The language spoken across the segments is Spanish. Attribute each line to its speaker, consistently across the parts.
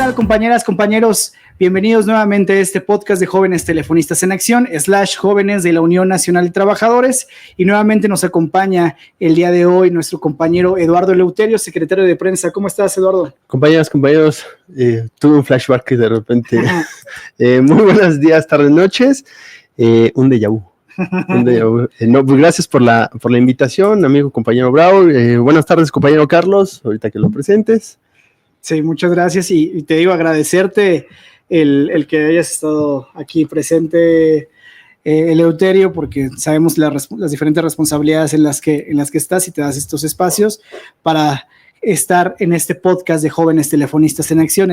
Speaker 1: tal, compañeras, compañeros? Bienvenidos nuevamente a este podcast de Jóvenes Telefonistas en Acción, /Jóvenes de la Unión Nacional de Trabajadores. Y nuevamente nos acompaña el día de hoy nuestro compañero Eduardo Eleuterio, secretario de prensa. ¿Cómo estás, Eduardo?
Speaker 2: Compañeras, compañeros, tuve un flashback de repente. Muy buenos días, tardes, noches. Un déjà vu. No, pues gracias por la invitación, amigo compañero Brau. Buenas tardes, compañero Carlos, ahorita que lo presentes.
Speaker 1: Sí, muchas gracias y te digo agradecerte el que hayas estado aquí presente, Eleuterio, porque sabemos las diferentes responsabilidades en las que estás y te das estos espacios para estar en este podcast de Jóvenes Telefonistas en Acción,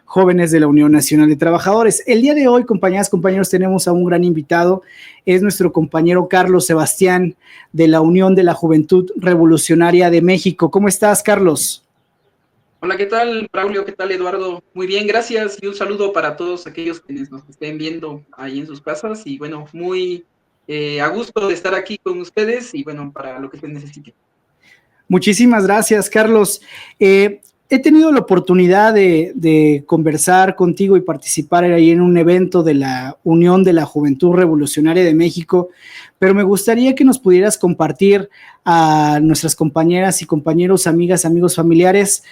Speaker 1: /Jóvenes de la Unión Nacional de Trabajadores. El día de hoy, compañeras, compañeros, tenemos a un gran invitado, es nuestro compañero Carlos Sebastián de la Unión de la Juventud Revolucionaria de México. ¿Cómo estás, Carlos?
Speaker 3: Hola, ¿qué tal, Braulio? ¿Qué tal, Eduardo? Muy bien, gracias y un saludo para todos aquellos quienes nos estén viendo ahí en sus casas y bueno, muy a gusto de estar aquí con ustedes y bueno, para lo que se necesite.
Speaker 1: Muchísimas gracias, Carlos. He tenido la oportunidad de conversar contigo y participar ahí en un evento de la Unión de la Juventud Revolucionaria de México, pero me gustaría que nos pudieras compartir a nuestras compañeras y compañeros, amigas, amigos, familiares,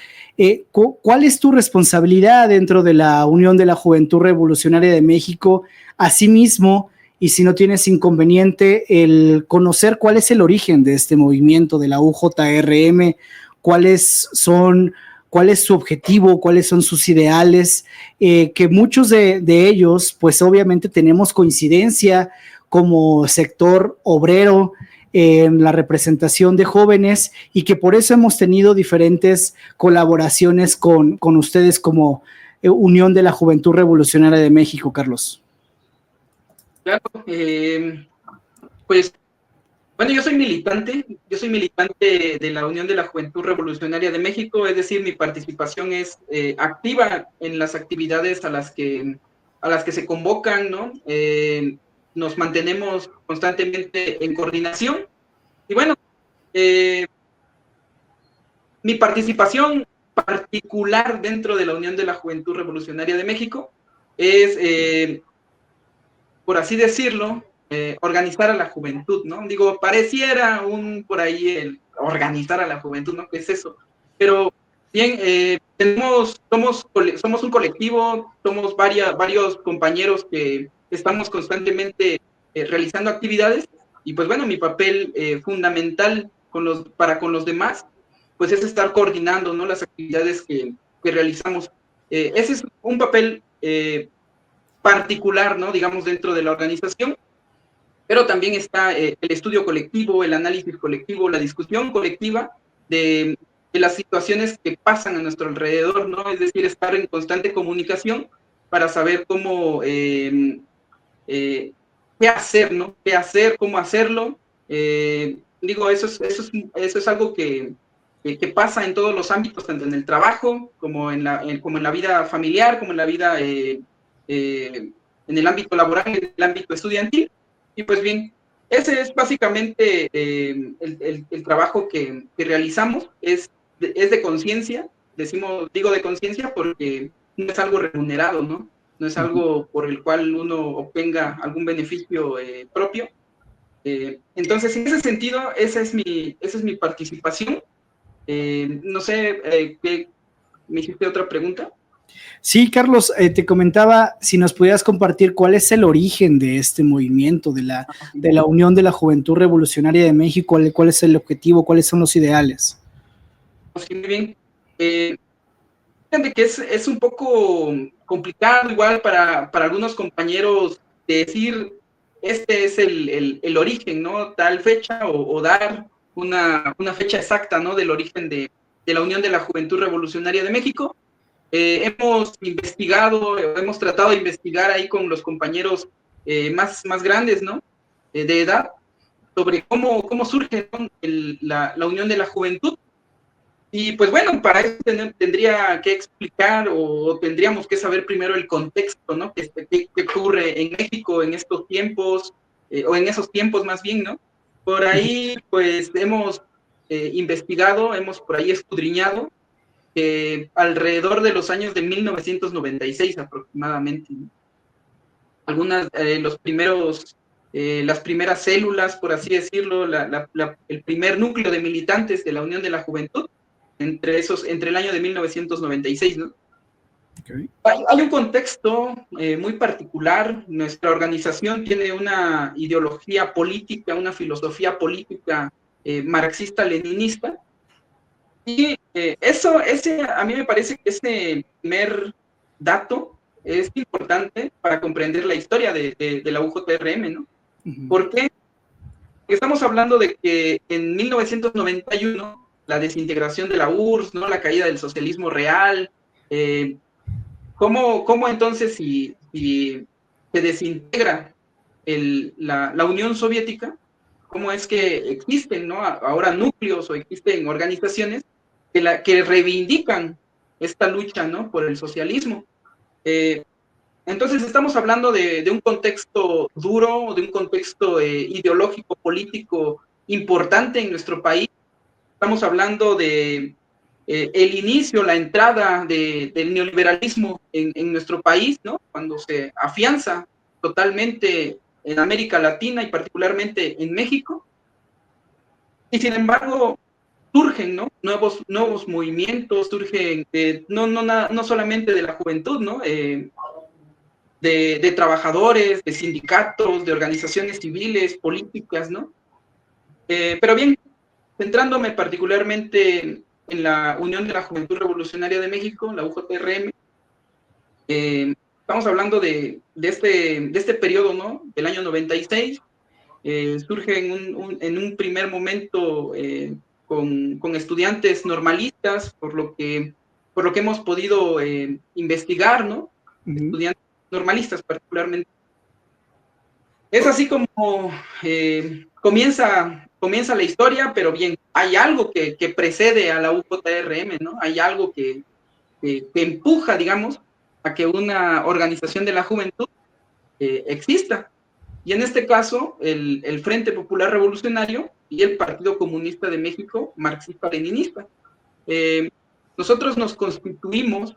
Speaker 1: ¿cuál es tu responsabilidad dentro de la Unión de la Juventud Revolucionaria de México? Asimismo, y si no tienes inconveniente, el conocer cuál es el origen de este movimiento de la UJRM, cuál es su objetivo, cuáles son sus ideales, que muchos de ellos, pues obviamente tenemos coincidencia como sector obrero en la representación de jóvenes y que por eso hemos tenido diferentes colaboraciones con ustedes como Unión de la Juventud Revolucionaria de México, Carlos.
Speaker 3: Claro, pues bueno, yo soy militante de la Unión de la Juventud Revolucionaria de México, es decir, mi participación es activa en las actividades a las que se convocan, ¿no? Nos mantenemos constantemente en coordinación y bueno, mi participación particular dentro de la Unión de la Juventud Revolucionaria de México es, por así decirlo, organizar a la juventud, ¿no? Digo, pareciera por ahí el organizar a la juventud, ¿no? ¿Qué es eso? Pero bien, somos un colectivo, somos varios compañeros que estamos constantemente realizando actividades y pues bueno, mi papel fundamental para con los demás, pues es estar coordinando, ¿no? Las actividades que realizamos. Ese es un papel particular, ¿no? Digamos, dentro de la organización, pero también está el estudio colectivo, el análisis colectivo, la discusión colectiva de las situaciones que pasan a nuestro alrededor, ¿no? Es decir, estar en constante comunicación para saber qué hacer, ¿no? Qué hacer, cómo hacerlo. Digo, eso es algo que pasa en todos los ámbitos, tanto en el trabajo, como en la vida familiar, como en la vida en el ámbito laboral, en el ámbito estudiantil. Y pues bien, ese es básicamente el trabajo que realizamos, es de conciencia, digo de conciencia porque no es algo remunerado, ¿no? No es algo por el cual uno obtenga algún beneficio propio. Entonces, en ese sentido, esa es mi participación. No sé, ¿me hiciste otra pregunta?
Speaker 1: Sí, Carlos, te comentaba si nos pudieras compartir cuál es el origen de este movimiento, de la Unión de la Juventud Revolucionaria de México, cuál es el objetivo, cuáles son los ideales.
Speaker 3: Sí, muy bien. Fíjate que es un poco complicado igual para algunos compañeros de decir, este es el origen, ¿no? Tal fecha o dar una fecha exacta, ¿no? Del origen de la Unión de la Juventud Revolucionaria de México. Hemos investigado, hemos tratado de investigar ahí con los compañeros más grandes, ¿no? De edad, sobre cómo surge, ¿no? la Unión de la Juventud. Y pues bueno, para eso tendría que explicar o tendríamos que saber primero el contexto, ¿no? ¿Qué ocurre en México en estos tiempos, o en esos tiempos más bien, ¿no? Por ahí, pues hemos investigado, hemos por ahí escudriñado alrededor de los años de 1996 aproximadamente, ¿no? Las primeras células, por así decirlo, el primer núcleo de militantes de la Unión de la Juventud, entre el año de 1996, ¿no? Okay. Hay un contexto muy particular. Nuestra organización tiene una ideología política, una filosofía política marxista-leninista, y a mí me parece que ese primer dato es importante para comprender la historia de la UJRM, ¿no? Uh-huh. ¿Por qué? Porque estamos hablando de que en 1991, la desintegración de la URSS, ¿no? La caída del socialismo real, ¿cómo entonces si se desintegra la Unión Soviética, cómo es que existen, ¿no? Ahora núcleos o existen organizaciones que reivindican esta lucha, ¿no? Por el socialismo? Entonces estamos hablando de un contexto duro, de un contexto ideológico, político importante en nuestro país. Estamos hablando de el inicio, la entrada del neoliberalismo en nuestro país, ¿no? Cuando se afianza totalmente en América Latina y particularmente en México. Y sin embargo, surgen, ¿no? Nuevos movimientos, surgen no solamente de la juventud, ¿no? De trabajadores, de sindicatos, de organizaciones civiles, políticas, ¿no? Pero bien, centrándome particularmente en la Unión de la Juventud Revolucionaria de México, la UJRM, estamos hablando de este periodo, ¿no? Del año 96, surge en un primer momento con estudiantes normalistas, por lo que hemos podido investigar, ¿no? Uh-huh. Estudiantes normalistas particularmente. Es así como comienza la historia, pero bien, hay algo que precede a la UJRM, ¿no? Hay algo que empuja, digamos, a que una organización de la juventud exista. Y en este caso, el Frente Popular Revolucionario y el Partido Comunista de México, marxista-leninista. Nosotros nos constituimos,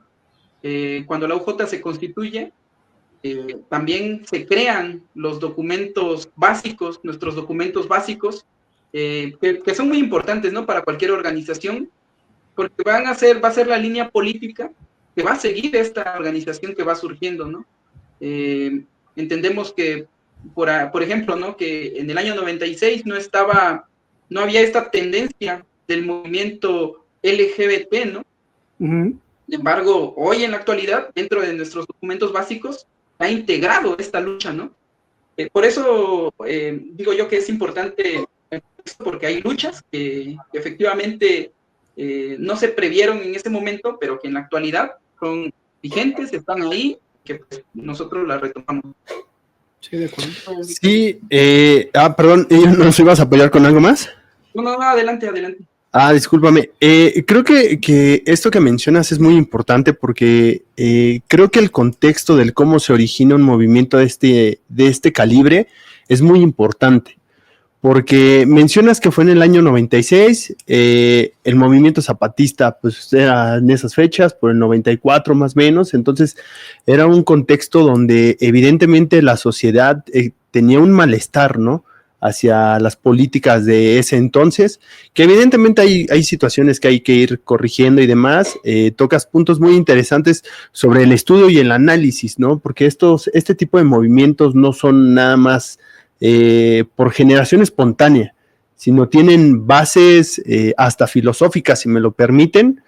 Speaker 3: cuando la UJ se constituye, también se crean los documentos básicos, nuestros documentos básicos, que son muy importantes, ¿no? Para cualquier organización, porque va a ser la línea política que va a seguir esta organización que va surgiendo, ¿no? Entendemos que, por ejemplo, ¿no? Que en el año 96 no había esta tendencia del movimiento LGBT, ¿no? Uh-huh. Sin embargo, hoy en la actualidad, dentro de nuestros documentos básicos, ha integrado esta lucha, ¿no? Por eso digo yo que es importante, porque hay luchas que efectivamente no se previeron en ese momento, pero que en la actualidad son vigentes, están ahí, que pues, nosotros las retomamos.
Speaker 2: Sí, de acuerdo. Sí, perdón, ¿nos ibas a apoyar con algo más?
Speaker 3: No, adelante.
Speaker 2: Discúlpame. Creo que esto que mencionas es muy importante porque creo que el contexto del cómo se origina un movimiento de este calibre es muy importante. Porque mencionas que fue en el año 96, el movimiento zapatista pues era en esas fechas, por el 94 más o menos, entonces era un contexto donde evidentemente la sociedad tenía un malestar, ¿no? Hacia las políticas de ese entonces, que evidentemente hay situaciones que hay que ir corrigiendo y demás. Tocas puntos muy interesantes sobre el estudio y el análisis, ¿no? Porque este tipo de movimientos no son nada más por generación espontánea, sino tienen bases hasta filosóficas, si me lo permiten,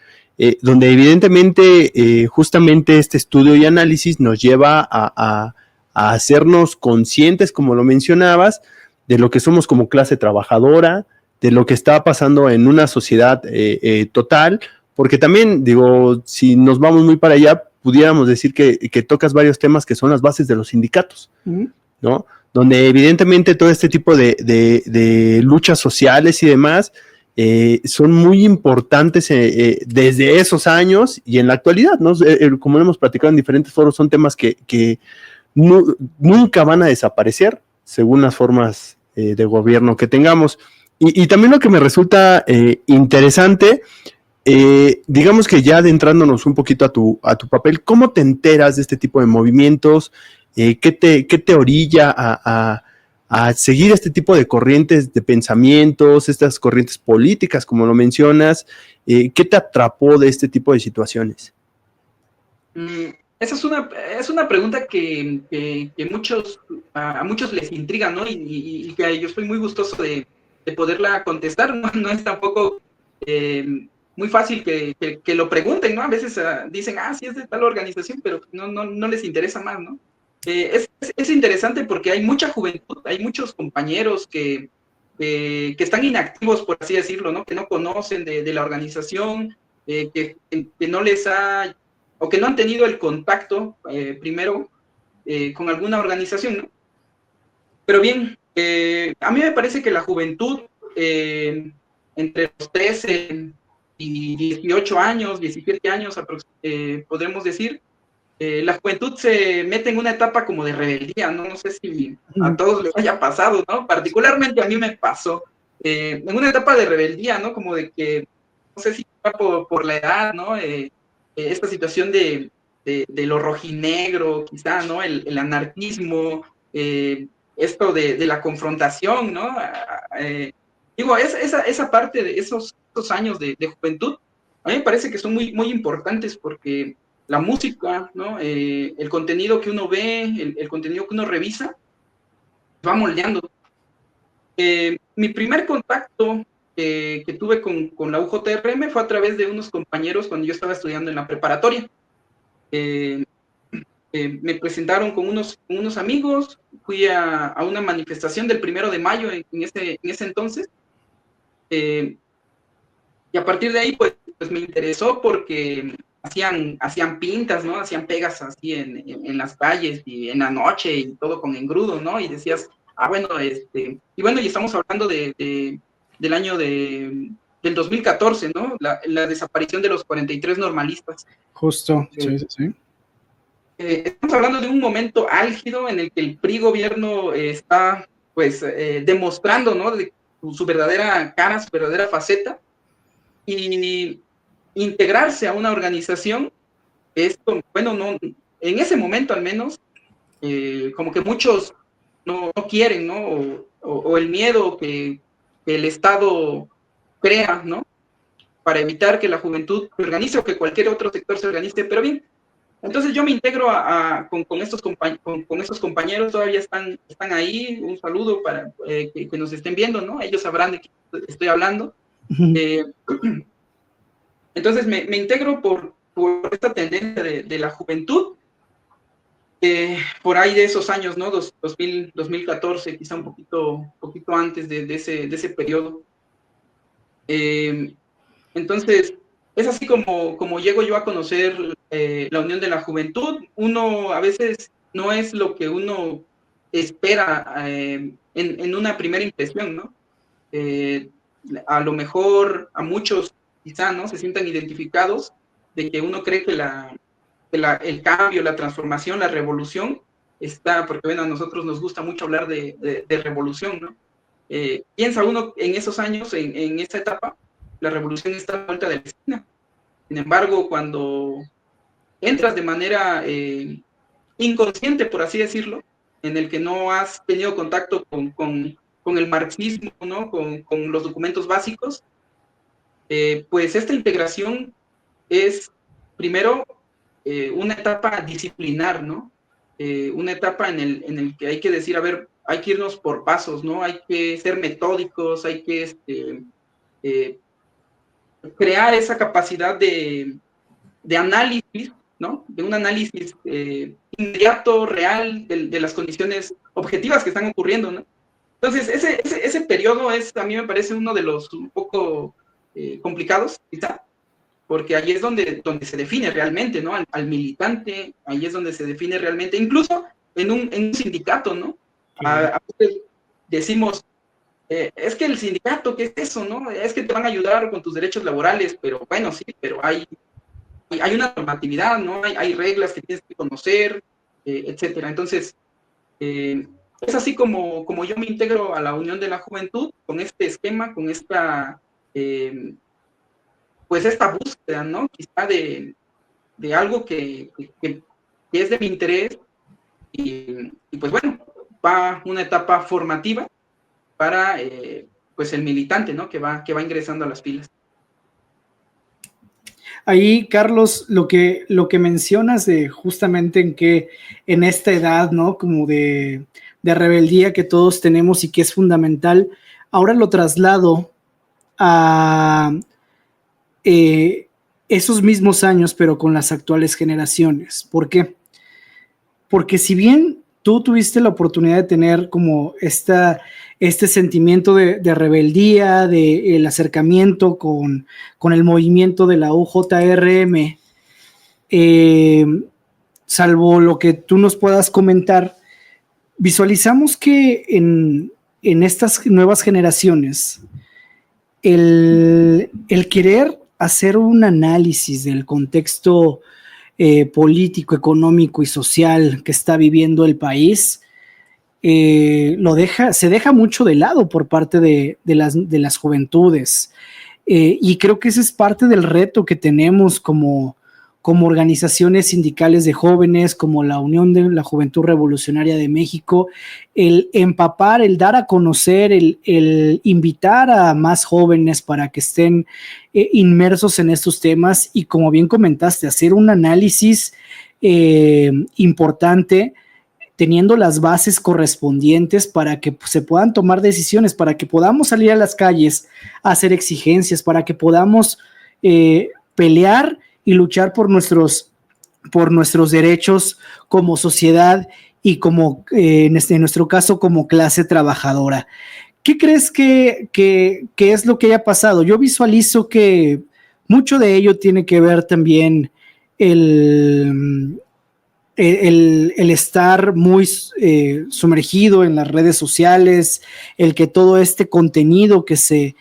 Speaker 2: donde evidentemente justamente este estudio y análisis nos lleva a hacernos conscientes, como lo mencionabas, de lo que somos como clase trabajadora, de lo que está pasando en una sociedad total, porque también, digo, si nos vamos muy para allá, pudiéramos decir que tocas varios temas que son las bases de los sindicatos, ¿no? Donde evidentemente todo este tipo de luchas sociales y demás son muy importantes desde esos años y en la actualidad, ¿no? Como lo hemos platicado en diferentes foros, son temas que nunca van a desaparecer según las formas de gobierno que tengamos. Y también lo que me resulta interesante digamos que ya adentrándonos un poquito a tu papel, ¿cómo te enteras de este tipo de movimientos? ¿Qué te orilla a seguir este tipo de corrientes de pensamientos, estas corrientes políticas, como lo mencionas? ¿Qué te atrapó de este tipo de situaciones?
Speaker 3: Esa es una pregunta que a muchos les intriga, ¿no? Y que yo estoy muy gustoso de poderla contestar. No, no es tampoco muy fácil que lo pregunten, ¿no? A veces dicen, sí es de tal organización, pero no les interesa más, ¿no? Es interesante porque hay mucha juventud, hay muchos compañeros que están inactivos, por así decirlo, ¿no? Que no conocen de la organización, que no les ha, o que no han tenido el contacto primero con alguna organización, ¿no? Pero bien, a mí me parece que la juventud, entre los 13 y 18 años, 17 años, podremos decir, la juventud se mete en una etapa como de rebeldía, ¿no? No sé si a todos les haya pasado, ¿no? Particularmente a mí me pasó, en una etapa de rebeldía, ¿no? Como de que, no sé si por la edad, ¿no? Esta situación de lo rojinegro, quizá, ¿no? El anarquismo, esto de la confrontación, ¿no? Digo, esa parte de esos años de juventud, a mí me parece que son muy, muy importantes porque la música, ¿no? El contenido que uno ve, el contenido que uno revisa, va moldeando. Mi primer contacto que tuve con la UJRM fue a través de unos compañeros cuando yo estaba estudiando en la preparatoria. Me presentaron con unos amigos, fui a una manifestación del 1 de mayo en ese entonces, y a partir de ahí pues me interesó porque hacían pintas, ¿no? Hacían pegas así en las calles y en la noche y todo con engrudo, ¿no? Y decías, bueno, y estamos hablando del año del 2014, ¿no? La desaparición de los 43 normalistas.
Speaker 1: Justo, sí.
Speaker 3: Estamos hablando de un momento álgido en el que el PRI gobierno está, pues, demostrando, ¿no? De su verdadera cara, su verdadera faceta, y integrarse a una organización, esto, bueno, no, en ese momento al menos, como que muchos no quieren, ¿no? O el miedo que el Estado crea, ¿no? Para evitar que la juventud se organice o que cualquier otro sector se organice, pero bien. Entonces yo me integro con estos compañeros, todavía están ahí, un saludo para que nos estén viendo, ¿no? Ellos sabrán de qué estoy hablando. Entonces me integro por esta tendencia de la juventud, por ahí de esos años, ¿no? 2014, quizá un poquito antes de ese periodo. Entonces, es así como llego yo a conocer la Unión de la Juventud. Uno a veces no es lo que uno espera en una primera impresión, ¿no? A lo mejor a muchos quizá, ¿no? Se sientan identificados de que uno cree que el cambio, la transformación, la revolución está, porque bueno, a nosotros nos gusta mucho hablar de revolución, ¿no? Piensa uno en esos años, en esa etapa, la revolución está a la vuelta de la esquina. Sin embargo, cuando entras de manera inconsciente, por así decirlo, en el que no has tenido contacto con el marxismo, ¿no? Con los documentos básicos, pues esta integración es, primero, una etapa disciplinar, ¿no? Una etapa en el que hay que decir, a ver, hay que irnos por pasos, ¿no? Hay que ser metódicos, hay que crear esa capacidad de análisis, ¿no? De un análisis inmediato, real, de las condiciones objetivas que están ocurriendo, ¿no? Entonces, ese periodo a mí me parece uno de los un poco complicados, quizá, porque ahí es donde se define realmente, ¿no? Al militante, ahí es donde se define realmente, incluso en un sindicato, ¿no? A veces decimos, es que el sindicato, ¿qué es eso, no? Es que te van a ayudar con tus derechos laborales, pero bueno, sí, pero hay una normatividad, ¿no? Hay reglas que tienes que conocer, etcétera. Entonces, es así como yo me integro a la Unión de la Juventud, con este esquema, con esta, pues esta búsqueda, ¿no? Quizá de algo que es de mi interés y pues bueno, va una etapa formativa para pues el militante, ¿no? Que va ingresando a las filas.
Speaker 1: Ahí, Carlos, lo que mencionas de justamente en esta edad, ¿no? Como de rebeldía que todos tenemos y que es fundamental, ahora lo traslado a esos mismos años, pero con las actuales generaciones. ¿Por qué? Porque si bien tú tuviste la oportunidad de tener como este sentimiento de rebeldía, de el acercamiento con el movimiento de la UJRM, salvo lo que tú nos puedas comentar, visualizamos que en estas nuevas generaciones, el querer hacer un análisis del contexto político, económico y social que está viviendo el país, se deja mucho de lado por parte de las juventudes. Y creo que ese es parte del reto que tenemos como organizaciones sindicales de jóvenes, como la Unión de la Juventud Revolucionaria de México, el empapar, el dar a conocer, el invitar a más jóvenes para que estén inmersos en estos temas y, como bien comentaste, hacer un análisis importante, teniendo las bases correspondientes para que se puedan tomar decisiones, para que podamos salir a las calles a hacer exigencias, para que podamos pelear y luchar por nuestros derechos como sociedad y como, en nuestro caso, como clase trabajadora. ¿Qué crees que es lo que haya pasado? Yo visualizo que mucho de ello tiene que ver también el estar muy sumergido en las redes sociales, el que todo este contenido que se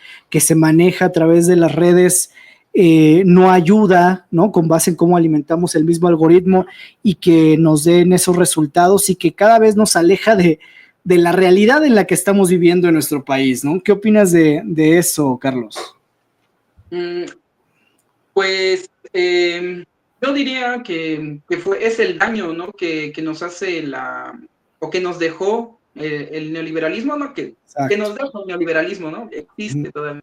Speaker 1: maneja a través de las redes no ayuda, ¿no? Con base en cómo alimentamos el mismo algoritmo y que nos den esos resultados y que cada vez nos aleja de la realidad en la que estamos viviendo en nuestro país, ¿no? ¿Qué opinas de eso, Carlos?
Speaker 3: Pues yo diría que es el daño, ¿no? que nos hace o que nos dejó el neoliberalismo, ¿no? Que nos deja el neoliberalismo, ¿no? Existe todavía.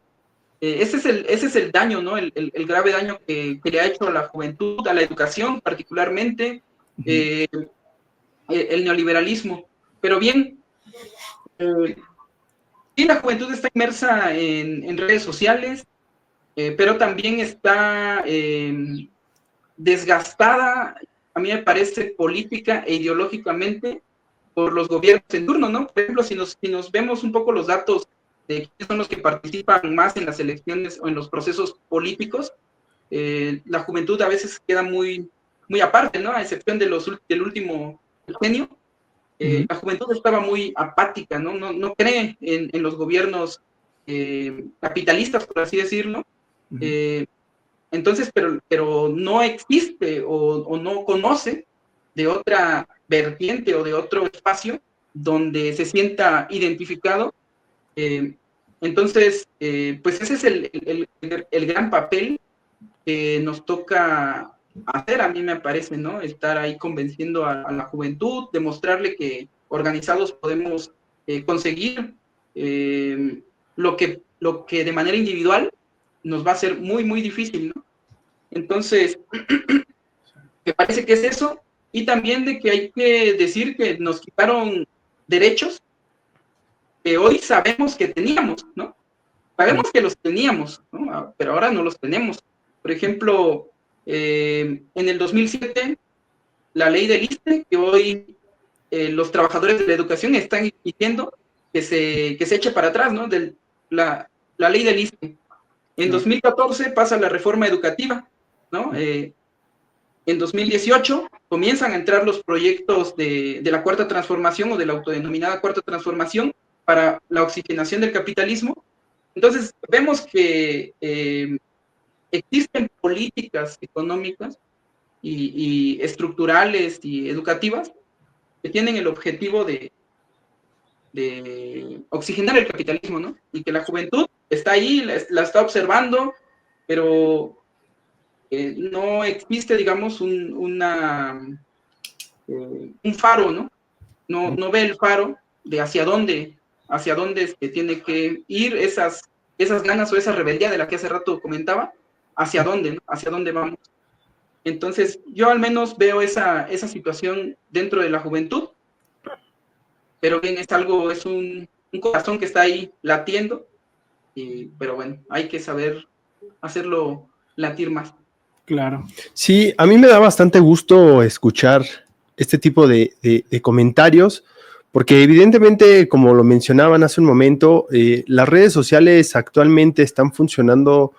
Speaker 3: Ese es el daño, ¿no? El grave daño que le ha hecho a la juventud, a la educación particularmente, el neoliberalismo. Pero bien, sí, la juventud está inmersa en redes sociales, pero también está desgastada, a mí me parece, política e ideológicamente por los gobiernos en turno, ¿no? Por ejemplo, si nos vemos un poco los datos de quiénes son los que participan más en las elecciones o en los procesos políticos, la juventud a veces queda muy, muy aparte, ¿no? A excepción del último decenio, la juventud estaba muy apática, ¿no? No cree en los gobiernos capitalistas, por así decirlo. Entonces, pero no existe o no conoce de otra vertiente o de otro espacio donde se sienta identificado. Entonces, pues ese es el gran papel que nos toca hacer, a mí me parece, ¿no? Estar ahí convenciendo a la juventud, demostrarle que organizados podemos conseguir lo que de manera individual nos va a ser muy, muy difícil, ¿no? Entonces, me parece que es eso, y también de que hay que decir que nos quitaron derechos que hoy sabemos que teníamos, ¿no? Sabemos que los teníamos, ¿no? Pero ahora no los tenemos. Por ejemplo, en el 2007, la ley del ISSSTE, que hoy los trabajadores de la educación están pidiendo que se eche para atrás, ¿no? La ley del ISSSTE. En 2014 pasa la reforma educativa, ¿no? En 2018 comienzan a entrar los proyectos de la cuarta transformación o de la autodenominada cuarta transformación para la oxigenación del capitalismo. Entonces, vemos que existen políticas económicas y estructurales y educativas que tienen el objetivo de oxigenar el capitalismo, ¿no? Y que la juventud está ahí, la está observando, pero no existe, digamos, un faro, ¿no? No ve el faro de hacia dónde tiene que ir esas ganas o esa rebeldía de la que hace rato comentaba, hacia dónde, ¿no? Hacia dónde vamos. Entonces, yo al menos veo esa situación dentro de la juventud, pero bien, es un corazón que está ahí latiendo, pero bueno, hay que saber hacerlo latir más.
Speaker 1: Claro.
Speaker 2: Sí, a mí me da bastante gusto escuchar este tipo de comentarios, porque evidentemente, como lo mencionaban hace un momento, las redes sociales actualmente están funcionando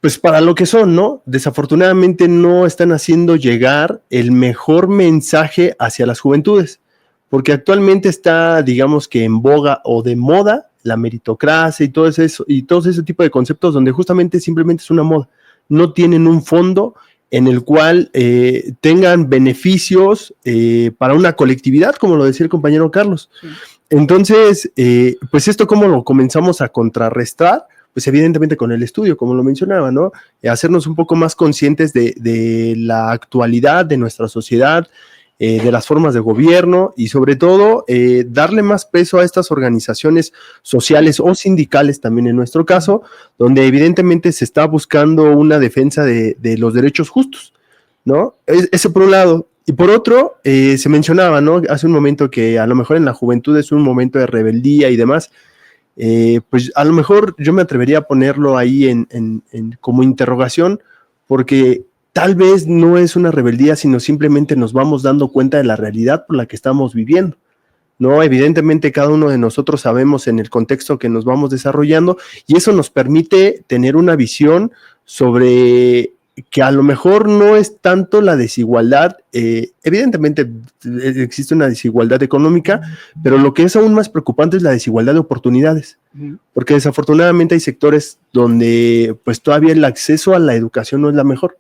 Speaker 2: pues para lo que son, ¿no? Desafortunadamente no están haciendo llegar el mejor mensaje hacia las juventudes, porque actualmente está, digamos que en boga o de moda la meritocracia y todo eso, y todo ese tipo de conceptos donde justamente simplemente es una moda, no tienen un fondo en el cual tengan beneficios para una colectividad, como lo decía el compañero Carlos. Sí. Entonces, pues esto cómo lo comenzamos a contrarrestar, pues evidentemente con el estudio, como lo mencionaba, ¿no? Hacernos un poco más conscientes de la actualidad de nuestra sociedad, de las formas de gobierno y sobre todo darle más peso a estas organizaciones sociales o sindicales también en nuestro caso, donde evidentemente se está buscando una defensa de los derechos justos, ¿no? Ese por un lado. Y por otro, se mencionaba, ¿no? Hace un momento que a lo mejor en la juventud es un momento de rebeldía y demás. Pues a lo mejor yo me atrevería a ponerlo ahí como interrogación, porque tal vez no es una rebeldía, sino simplemente nos vamos dando cuenta de la realidad por la que estamos viviendo, ¿no? Evidentemente cada uno de nosotros sabemos en el contexto que nos vamos desarrollando y eso nos permite tener una visión sobre que a lo mejor no es tanto la desigualdad, evidentemente existe una desigualdad económica, pero lo que es aún más preocupante es la desigualdad de oportunidades, porque desafortunadamente hay sectores donde pues todavía el acceso a la educación no es la mejor.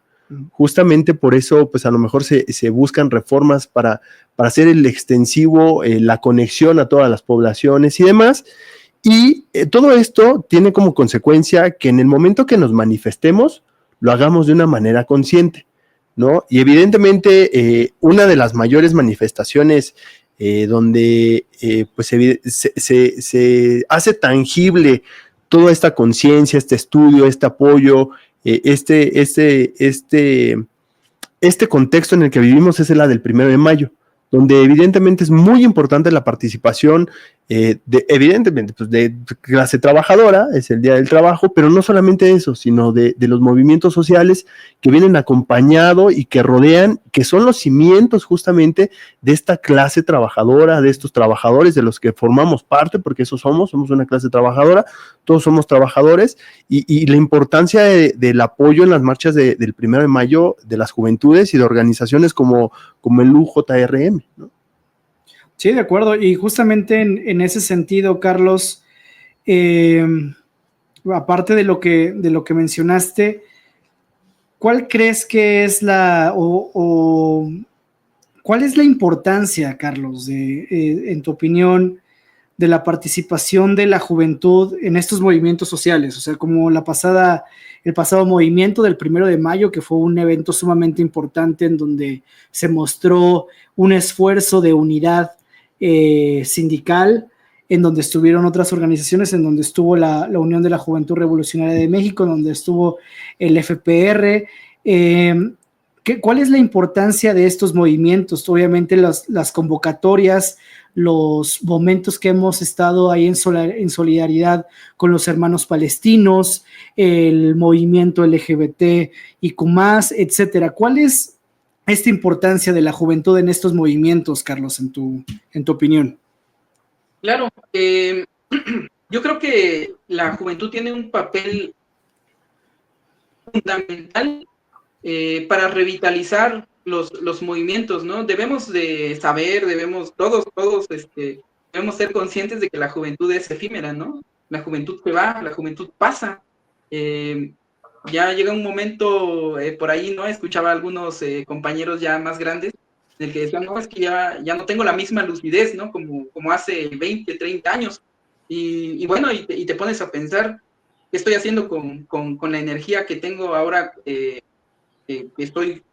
Speaker 2: Justamente por eso, pues a lo mejor se buscan reformas para hacer el extensivo, la conexión a todas las poblaciones y demás. Y todo esto tiene como consecuencia que en el momento que nos manifestemos, lo hagamos de una manera consciente, ¿no? Y evidentemente una de las mayores manifestaciones donde pues se hace tangible toda esta conciencia, este estudio, este apoyo, este contexto en el que vivimos es la del 1 de mayo, donde evidentemente es muy importante la participación evidentemente pues de clase trabajadora, es el Día del Trabajo, pero no solamente eso, sino de los movimientos sociales que vienen acompañado y que rodean, que son los cimientos justamente de esta clase trabajadora, de estos trabajadores de los que formamos parte, porque eso somos una clase trabajadora, todos somos trabajadores, y la importancia del apoyo en las marchas del 1 de mayo de las juventudes y de organizaciones como el UJRM, ¿no?
Speaker 1: Sí, de acuerdo. Y justamente en ese sentido, Carlos, aparte de lo que mencionaste, ¿cuál crees que es cuál es la importancia, Carlos, en tu opinión, de la participación de la juventud en estos movimientos sociales? O sea, como el pasado movimiento del 1 de mayo, que fue un evento sumamente importante en donde se mostró un esfuerzo de unidad sindical, en donde estuvieron otras organizaciones, en donde estuvo la Unión de la Juventud Revolucionaria de México, en donde estuvo el FPR. ¿Cuál es la importancia de estos movimientos? Obviamente las convocatorias, los momentos que hemos estado ahí en solidaridad con los hermanos palestinos, el movimiento LGBT y más, etcétera. ¿Cuál es esta importancia de la juventud en estos movimientos, Carlos, en tu opinión?
Speaker 3: Claro, yo creo que la juventud tiene un papel fundamental para revitalizar los movimientos, ¿no? Debemos de saber, todos, debemos ser conscientes de que la juventud es efímera, ¿no? La juventud se va, la juventud pasa. Ya llega un momento por ahí, ¿no? Escuchaba a algunos compañeros ya más grandes en el que decían, no, es que ya no tengo la misma lucidez, ¿no? Como hace 20, 30 años. Y bueno, y te pones a pensar, estoy haciendo con la energía que tengo ahora que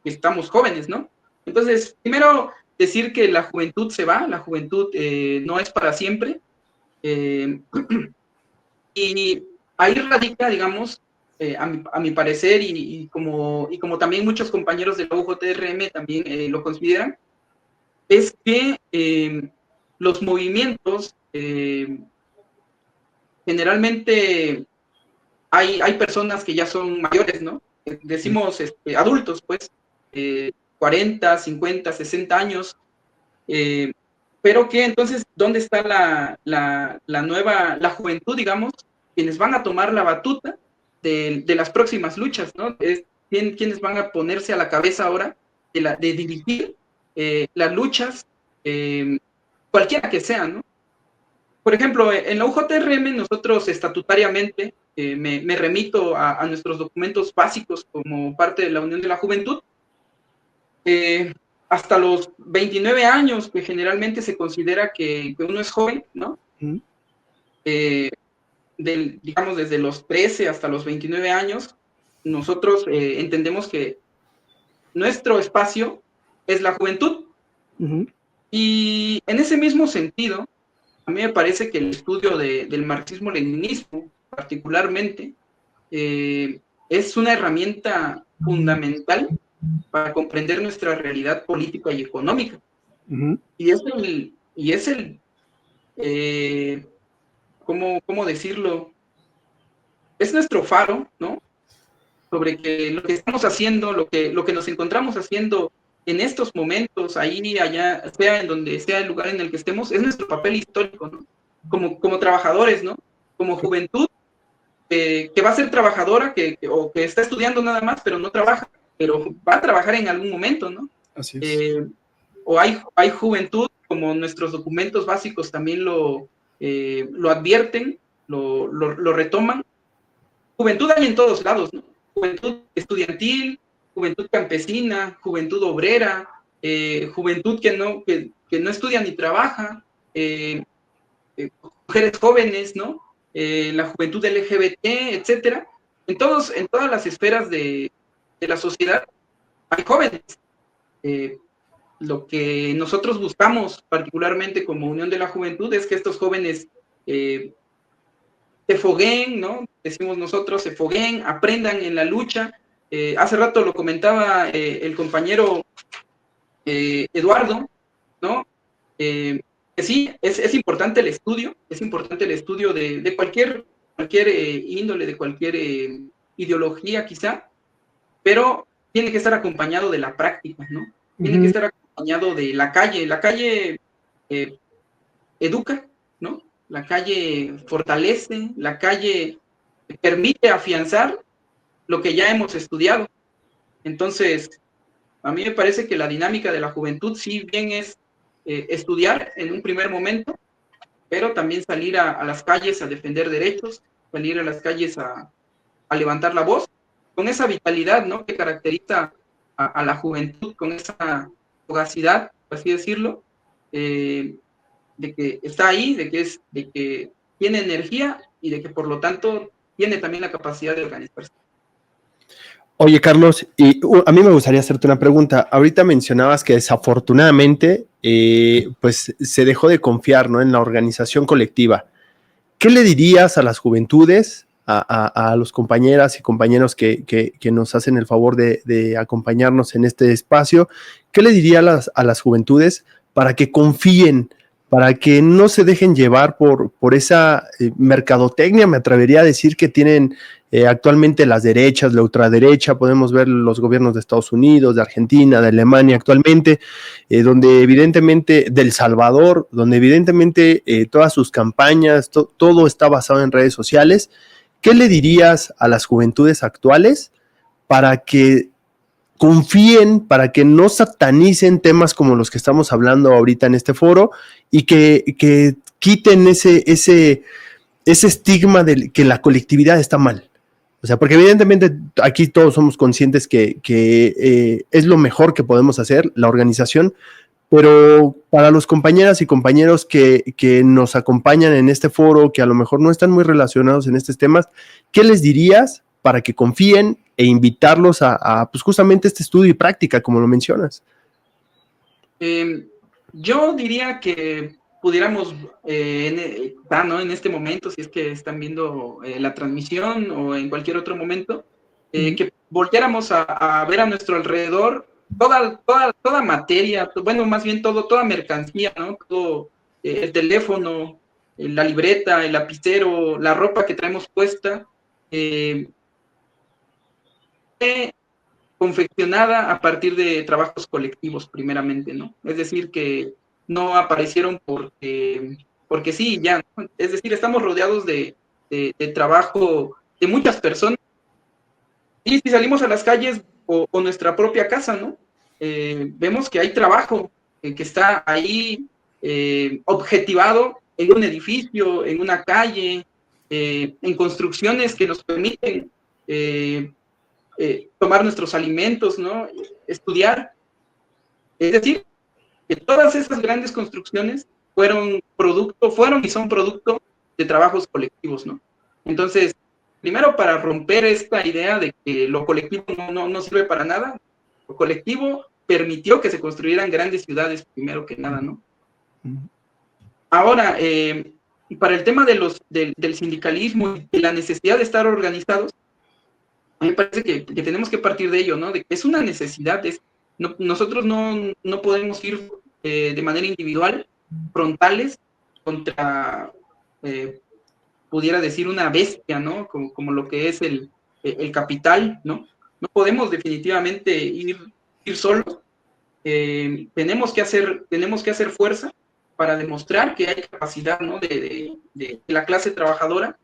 Speaker 3: estamos jóvenes, ¿no? Entonces, primero decir que la juventud se va, la juventud no es para siempre, y ahí radica, digamos, a mi parecer, y como también muchos compañeros de la UJRM también lo consideran, es que los movimientos, generalmente hay personas que ya son mayores, ¿no? Decimos adultos, pues, 40, 50, 60 años, pero que entonces, ¿dónde está la juventud, digamos, quienes van a tomar la batuta de las próximas luchas, ¿no? Quienes van a ponerse a la cabeza ahora de dirigir las luchas, cualquiera que sea, ¿no? Por ejemplo, en la UJRM nosotros estatutariamente, me remito a nuestros documentos básicos como parte de la Unión de la Juventud, hasta los 29 años, que generalmente se considera que uno es joven, ¿no? Digamos, desde los 13 hasta los 29 años, nosotros entendemos que nuestro espacio es la juventud. Y en ese mismo sentido, a mí me parece que el estudio del marxismo-leninismo, particularmente, es una herramienta fundamental para comprender nuestra realidad política y económica. Y es el ¿cómo decirlo? Es nuestro faro, ¿no? Sobre que lo que estamos haciendo, lo que nos encontramos haciendo en estos momentos, ahí, allá, sea en donde sea el lugar en el que estemos, es nuestro papel histórico, ¿no? Como trabajadores, ¿no? Como juventud, que va a ser trabajadora, o que está estudiando nada más, pero no trabaja, pero va a trabajar en algún momento, ¿no?
Speaker 1: Así es.
Speaker 3: O hay juventud, como nuestros documentos básicos también lo advierten, lo retoman. Juventud hay en todos lados, ¿no? Juventud estudiantil, juventud campesina, juventud obrera, juventud que no estudia ni trabaja, mujeres jóvenes, ¿no? La juventud LGBT, etcétera. En todas las esferas de la sociedad hay jóvenes. Lo que nosotros buscamos, particularmente como Unión de la Juventud, es que estos jóvenes se fogueen, ¿no? Decimos nosotros, se fogueen, aprendan en la lucha. Hace rato lo comentaba el compañero Eduardo, ¿no? Que sí, es importante el estudio, de cualquier índole, de cualquier ideología quizá, pero tiene que estar acompañado de la práctica, ¿no? Tiene que estar acompañado de la calle educa, ¿no? La calle fortalece, la calle permite afianzar lo que ya hemos estudiado. Entonces, a mí me parece que la dinámica de la juventud, si bien es estudiar en un primer momento, pero también salir a las calles a defender derechos, salir a las calles a levantar la voz, con esa vitalidad, ¿no?, que caracteriza a la juventud, con esa fugacidad, por así decirlo, de que está ahí, de que tiene energía y de que por lo tanto tiene también la capacidad de organizarse.
Speaker 2: Oye, Carlos, y a mí me gustaría hacerte una pregunta. Ahorita mencionabas que desafortunadamente pues se dejó de confiar, ¿no?, en la organización colectiva. ¿Qué le dirías a las juventudes, a los compañeras y compañeros que nos hacen el favor de acompañarnos en este espacio? ¿Qué le dirías a las juventudes para que confíen, para que no se dejen llevar por esa mercadotecnia? Me atrevería a decir que tienen actualmente las derechas, la ultraderecha. Podemos ver los gobiernos de Estados Unidos, de Argentina, de Alemania actualmente, donde evidentemente, de El Salvador, donde evidentemente todas sus campañas, todo está basado en redes sociales. ¿Qué le dirías a las juventudes actuales para que confíen, para que no satanicen temas como los que estamos hablando ahorita en este foro y que quiten ese estigma de que la colectividad está mal? O sea, porque evidentemente aquí todos somos conscientes que es lo mejor que podemos hacer, la organización, pero para los compañeras y compañeros que nos acompañan en este foro, que a lo mejor no están muy relacionados en estos temas, ¿qué les dirías para que confíen e invitarlos a pues justamente este estudio y práctica, como lo mencionas?
Speaker 3: Yo diría que pudiéramos, ¿no? En este momento, si es que están viendo la transmisión o en cualquier otro momento, que volteáramos a ver a nuestro alrededor toda materia, bueno, más bien toda mercancía, ¿no? Todo el teléfono, la libreta, el lapicero, la ropa que traemos puesta, confeccionada a partir de trabajos colectivos, primeramente, ¿no? Es decir, que no aparecieron porque sí, ya, ¿no? Es decir, estamos rodeados de trabajo de muchas personas, y si salimos a las calles o nuestra propia casa, ¿no? Vemos que hay trabajo que está ahí objetivado en un edificio, en una calle, en construcciones que nos permiten tomar nuestros alimentos, ¿no? Estudiar. Es decir, que todas esas grandes construcciones fueron y son producto de trabajos colectivos, ¿no? Entonces, primero, para romper esta idea de que lo colectivo no sirve para nada, lo colectivo permitió que se construyeran grandes ciudades, primero que nada, ¿no? Ahora, para el tema del sindicalismo y la necesidad de estar organizados, a mí me parece que tenemos que partir de ello, ¿no? De que es una necesidad, nosotros no podemos ir de manera individual, frontales, contra, pudiera decir, una bestia, ¿no? Como lo que es el capital, ¿no? No podemos definitivamente ir solos. Tenemos que hacer fuerza para demostrar que hay capacidad, ¿no? de la clase trabajadora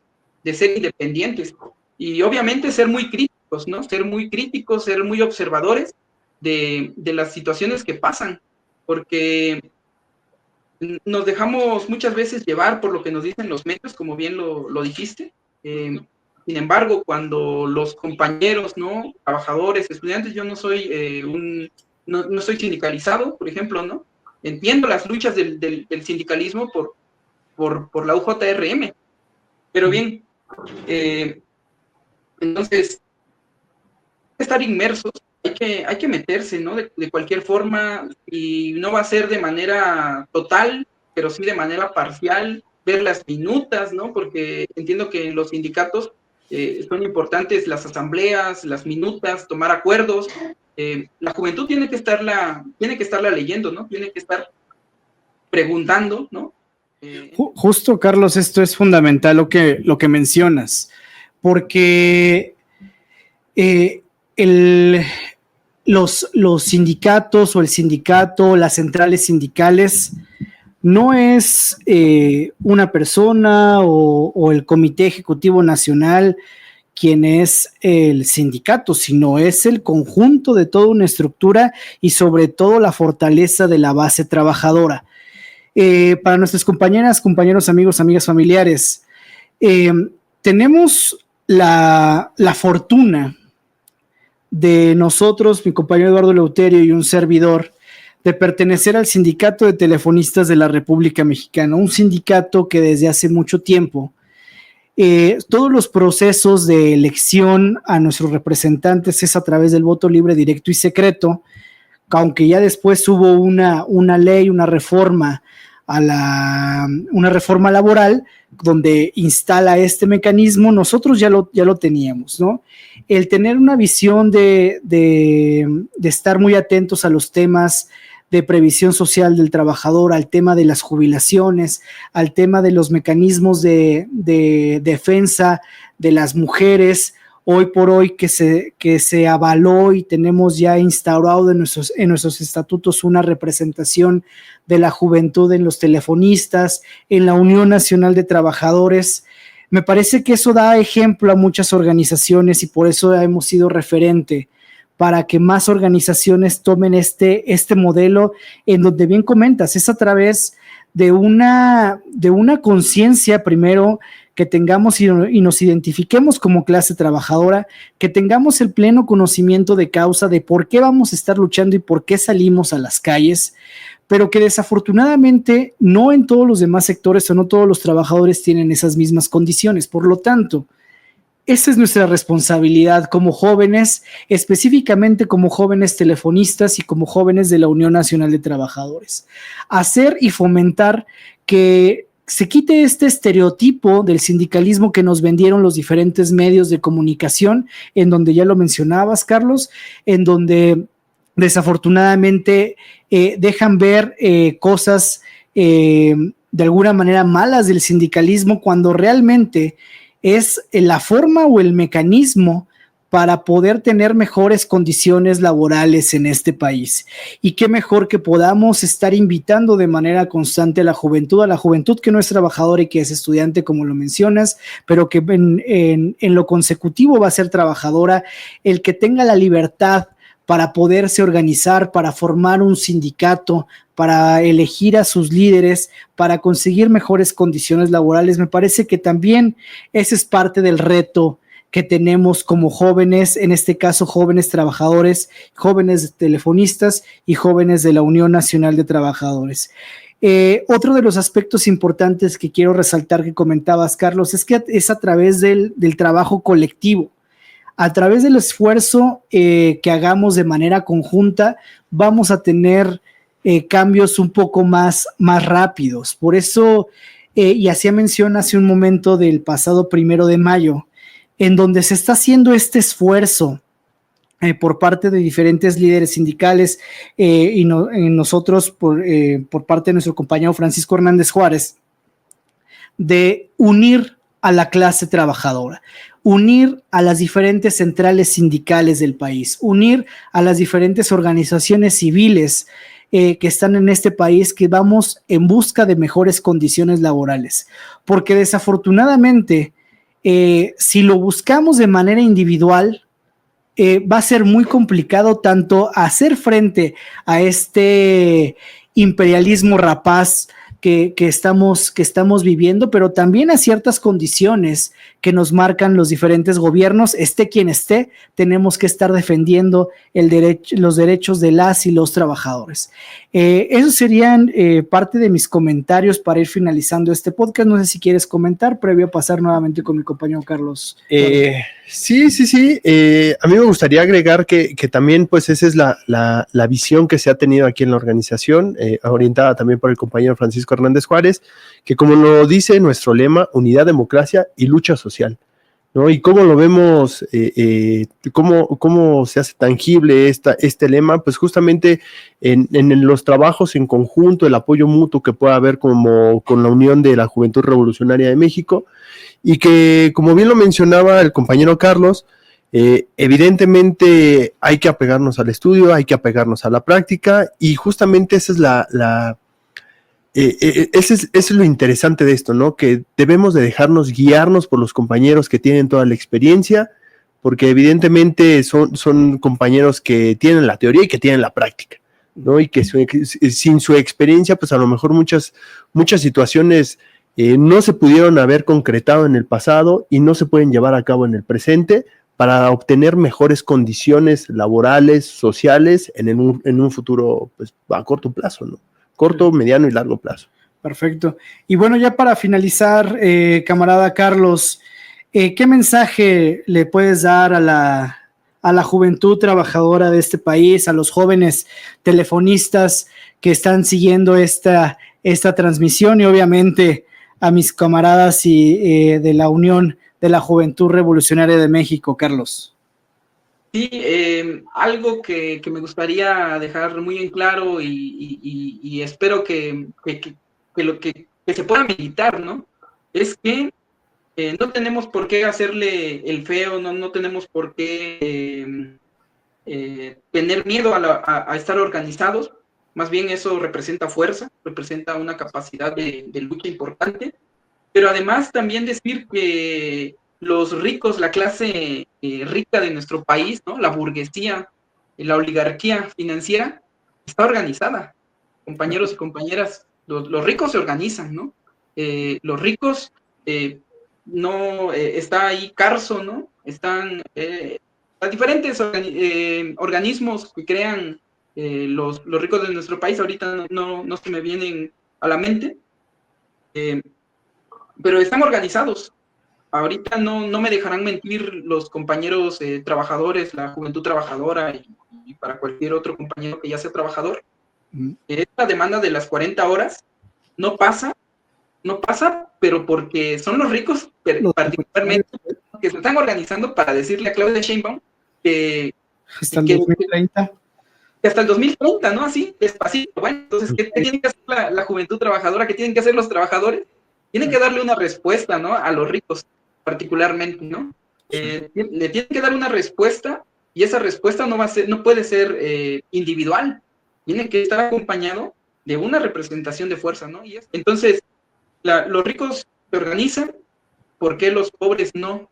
Speaker 3: de ser independientes. Y obviamente ser muy críticos, ¿no? Ser muy críticos, ser muy observadores de las situaciones que pasan, porque nos dejamos muchas veces llevar por lo que nos dicen los medios, como bien lo dijiste. Sin embargo, cuando los compañeros, ¿no? Trabajadores, estudiantes, yo no soy no soy sindicalizado, por ejemplo, ¿no? Entiendo las luchas del sindicalismo por la UJRM, pero bien, entonces, hay que estar inmersos, hay que meterse, ¿no? De cualquier forma, y no va a ser de manera total, pero sí de manera parcial, ver las minutas, ¿no? Porque entiendo que en los sindicatos son importantes las asambleas, las minutas, tomar acuerdos. La juventud tiene que estarla leyendo, ¿no? Tiene que estar preguntando, ¿no?
Speaker 1: Justo, Carlos, esto es fundamental lo que mencionas, porque los sindicatos o el sindicato, las centrales sindicales, no es una persona o el Comité Ejecutivo Nacional quien es el sindicato, sino es el conjunto de toda una estructura y sobre todo la fortaleza de la base trabajadora. Para nuestras compañeras, compañeros, amigos, amigas, familiares, tenemos la fortuna de nosotros, mi compañero Eduardo Leuterio y un servidor, de pertenecer al Sindicato de Telefonistas de la República Mexicana, un sindicato que desde hace mucho tiempo, todos los procesos de elección a nuestros representantes es a través del voto libre, directo y secreto, aunque ya después hubo una ley, una reforma laboral donde instala este mecanismo. Nosotros ya lo teníamos, ¿no? El tener una visión de estar muy atentos a los temas de previsión social del trabajador, al tema de las jubilaciones, al tema de los mecanismos de defensa de las mujeres, hoy por hoy que se avaló y tenemos ya instaurado en nuestros estatutos una representación de la juventud en los telefonistas, en la Unión Nacional de Trabajadores. Me parece que eso da ejemplo a muchas organizaciones y por eso hemos sido referente para que más organizaciones tomen este modelo en donde bien comentas, es a través de una conciencia primero que tengamos y nos identifiquemos como clase trabajadora, que tengamos el pleno conocimiento de causa de por qué vamos a estar luchando y por qué salimos a las calles, pero que desafortunadamente no en todos los demás sectores o no todos los trabajadores tienen esas mismas condiciones. Por lo tanto, esa es nuestra responsabilidad como jóvenes, específicamente como jóvenes telefonistas y como jóvenes de la Unión Nacional de Trabajadores. Hacer y fomentar que se quite este estereotipo del sindicalismo que nos vendieron los diferentes medios de comunicación, en donde ya lo mencionabas, Carlos, en donde desafortunadamente dejan ver cosas de alguna manera malas del sindicalismo, cuando realmente es la forma o el mecanismo para poder tener mejores condiciones laborales en este país. Y qué mejor que podamos estar invitando de manera constante a la juventud que no es trabajadora y que es estudiante, como lo mencionas, pero que en lo consecutivo va a ser trabajadora, el que tenga la libertad para poderse organizar, para formar un sindicato, para elegir a sus líderes, para conseguir mejores condiciones laborales. Me parece que también ese es parte del reto que tenemos como jóvenes, en este caso jóvenes trabajadores, jóvenes telefonistas y jóvenes de la Unión Nacional de Trabajadores. Otro de los aspectos importantes que quiero resaltar que comentabas, Carlos, es que es a través del trabajo colectivo. A través del esfuerzo que hagamos de manera conjunta, vamos a tener cambios un poco más rápidos. Por eso, y hacía mención hace un momento del pasado 1 de mayo, en donde se está haciendo este esfuerzo por parte de diferentes líderes sindicales y nosotros por parte de nuestro compañero Francisco Hernández Juárez, de unir a la clase trabajadora, unir a las diferentes centrales sindicales del país, unir a las diferentes organizaciones civiles que están en este país, que vamos en busca de mejores condiciones laborales. Porque desafortunadamente, si lo buscamos de manera individual, va a ser muy complicado tanto hacer frente a este imperialismo rapaz que estamos viviendo, pero también a ciertas condiciones que nos marcan los diferentes gobiernos. Esté quien esté, tenemos que estar defendiendo los derechos de las y los trabajadores. Esos serían parte de mis comentarios para ir finalizando este podcast. No sé si quieres comentar, previo a pasar nuevamente con mi compañero Carlos.
Speaker 2: Sí. A mí me gustaría agregar que también, pues, esa es la visión que se ha tenido aquí en la organización, orientada también por el compañero Francisco Hernández Juárez, que, como lo dice nuestro lema, unidad, democracia y lucha social, ¿no? Y cómo lo vemos, cómo se hace tangible este lema, pues justamente en los trabajos en conjunto, el apoyo mutuo que pueda haber como con la Unión de la Juventud Revolucionaria de México, y que, como bien lo mencionaba el compañero Carlos, evidentemente hay que apegarnos al estudio, hay que apegarnos a la práctica, y justamente esa es lo interesante de esto, ¿no? Que debemos de dejarnos guiarnos por los compañeros que tienen toda la experiencia, porque evidentemente son compañeros que tienen la teoría y que tienen la práctica, ¿no? Y que sin su experiencia, pues a lo mejor muchas situaciones no se pudieron haber concretado en el pasado y no se pueden llevar a cabo en el presente para obtener mejores condiciones laborales, sociales en un futuro, pues, a corto plazo, ¿no? Corto, mediano y largo plazo.
Speaker 1: Perfecto. Y bueno, ya para finalizar, camarada Carlos, ¿qué mensaje le puedes dar a la juventud trabajadora de este país, a los jóvenes telefonistas que están siguiendo esta transmisión, y obviamente a mis camaradas de la Unión de la Juventud Revolucionaria de México, Carlos?
Speaker 3: Sí, algo que me gustaría dejar muy en claro y espero que se pueda meditar, ¿no? Es que no tenemos por qué hacerle el feo, no tenemos por qué tener miedo a estar organizados. Más bien eso representa fuerza, representa una capacidad de lucha importante, pero además también decir que los ricos, la clase rica de nuestro país, ¿no? La burguesía, la oligarquía financiera, está organizada. Compañeros y compañeras, los ricos se organizan, ¿no? Los ricos, no, está ahí Carso, ¿no? Están diferentes organismos que crean los ricos de nuestro país ahorita no se me vienen a la mente, pero están organizados. Ahorita no me dejarán mentir los compañeros trabajadores, la juventud trabajadora y para cualquier otro compañero que ya sea trabajador. Esta demanda de las 40 horas no pasa, pero porque son los ricos, particularmente, que se están organizando para decirle a Claudia Sheinbaum que
Speaker 1: hasta el 2030.
Speaker 3: Que hasta el 2030, ¿no? Así, despacito. Bueno, entonces, ¿qué tienen que hacer la juventud trabajadora? ¿Qué tienen que hacer los trabajadores? Tienen que darle una respuesta, ¿no? A los ricos, particularmente, ¿no? Le tienen que dar una respuesta y esa respuesta no puede ser individual. Tiene que estar acompañado de una representación de fuerza, ¿no? Y entonces, los ricos se organizan, ¿por qué los pobres no?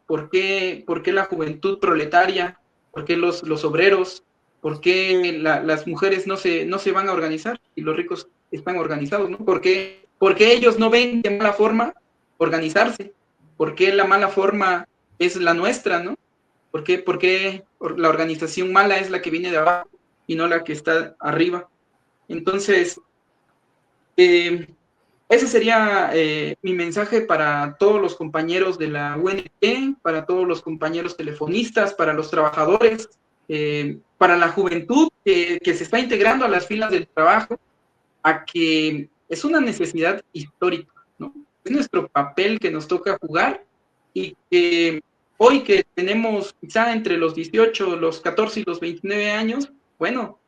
Speaker 3: ¿Por qué la juventud proletaria? ¿Por qué los obreros? ¿Por qué las mujeres no se van a organizar y los ricos están organizados, ¿no? ¿Por qué ellos no ven de mala forma organizarse? ¿Por qué la mala forma es la nuestra, ¿no? ¿Por qué la organización mala es la que viene de abajo y no la que está arriba? Entonces, ese sería mi mensaje para todos los compañeros de la UNT, para todos los compañeros telefonistas, para los trabajadores, para la juventud que se está integrando a las filas del trabajo, a que es una necesidad histórica, ¿no? Es nuestro papel que nos toca jugar y que hoy que tenemos quizá entre los 18, los 14 y los 29 años, bueno,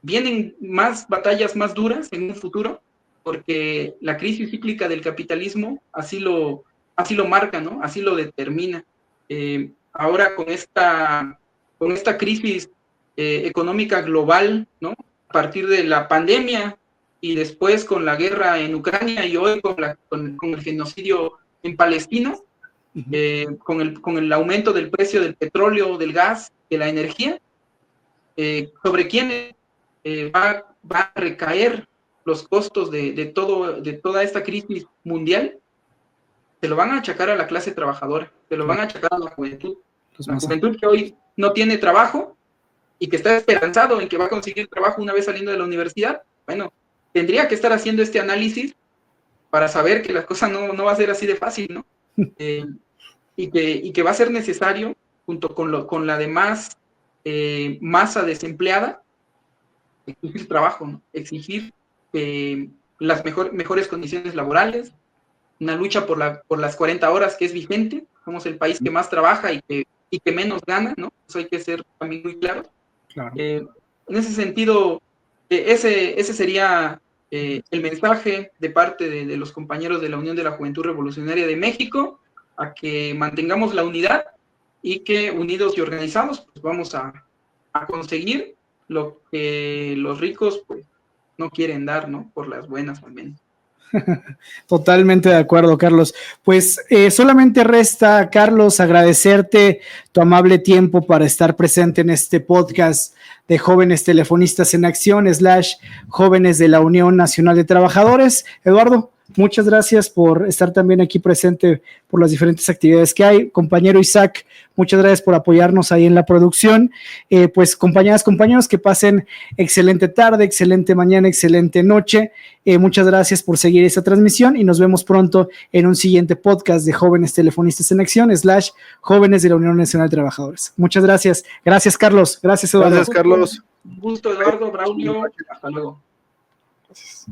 Speaker 3: vienen más batallas más duras en un futuro, porque la crisis cíclica del capitalismo así lo marca, ¿no? Así lo determina. Ahora con esta crisis económica global, ¿no? A partir de la pandemia y después con la guerra en Ucrania y hoy con el genocidio en Palestina, con el aumento del precio del petróleo, del gas, de la energía, sobre quién va a recaer los costos de toda esta crisis mundial, se lo van a achacar a la clase trabajadora, se lo van a achacar a la juventud. La juventud que hoy no tiene trabajo y que está esperanzado en que va a conseguir trabajo una vez saliendo de la universidad, bueno, tendría que estar haciendo este análisis para saber que la cosa no va a ser así de fácil, ¿no? Y que va a ser necesario, junto con la demás masa desempleada, exigir trabajo, ¿no? Exigir las mejores condiciones laborales, una lucha por las 40 horas que es vigente. Somos el país que más trabaja y que menos gana, ¿no? Eso hay que ser también muy claro. En ese sentido, ese sería el mensaje de parte de los compañeros de la Unión de la Juventud Revolucionaria de México, a que mantengamos la unidad y que unidos y organizados pues vamos a conseguir lo que los ricos pues no quieren dar, ¿no? Por las buenas al menos.
Speaker 1: Totalmente de acuerdo, Carlos. Pues solamente resta, Carlos, agradecerte tu amable tiempo para estar presente en este podcast de Jóvenes Telefonistas en Acción / Jóvenes de la Unión Nacional de Trabajadores. Eduardo, muchas gracias por estar también aquí presente por las diferentes actividades que hay. Compañero Isaac, muchas gracias por apoyarnos ahí en la producción. Pues compañeras, compañeros, que pasen excelente tarde, excelente mañana, excelente noche. Muchas gracias por seguir esta transmisión y nos vemos pronto en un siguiente podcast de Jóvenes Telefonistas en Acción / Jóvenes de la Unión Nacional de Trabajadores. Muchas gracias. Gracias, Carlos. Gracias, Eduardo.
Speaker 2: Gracias, Carlos.
Speaker 3: Un gusto, Eduardo, Braulio. Hasta luego.
Speaker 2: Gracias.